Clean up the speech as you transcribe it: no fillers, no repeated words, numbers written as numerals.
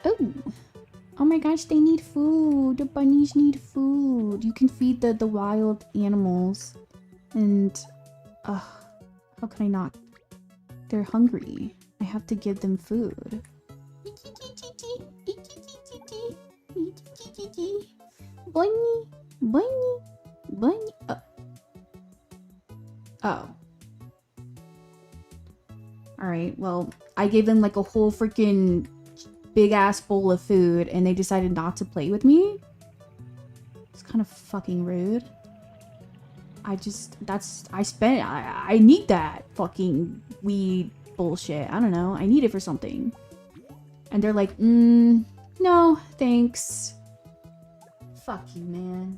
Oh. Oh my gosh, they need food. The bunnies need food. You can feed the wild animals. And how can I not? They're hungry. I have to give them food. Bunny, bunny, bunny. Oh. Alright, well, I gave them like a whole freaking big ass bowl of food and they decided not to play with me? It's kind of fucking rude. I need that fucking weed bullshit. I don't know. I need it for something. And they're like, no, thanks. Fuck you, man.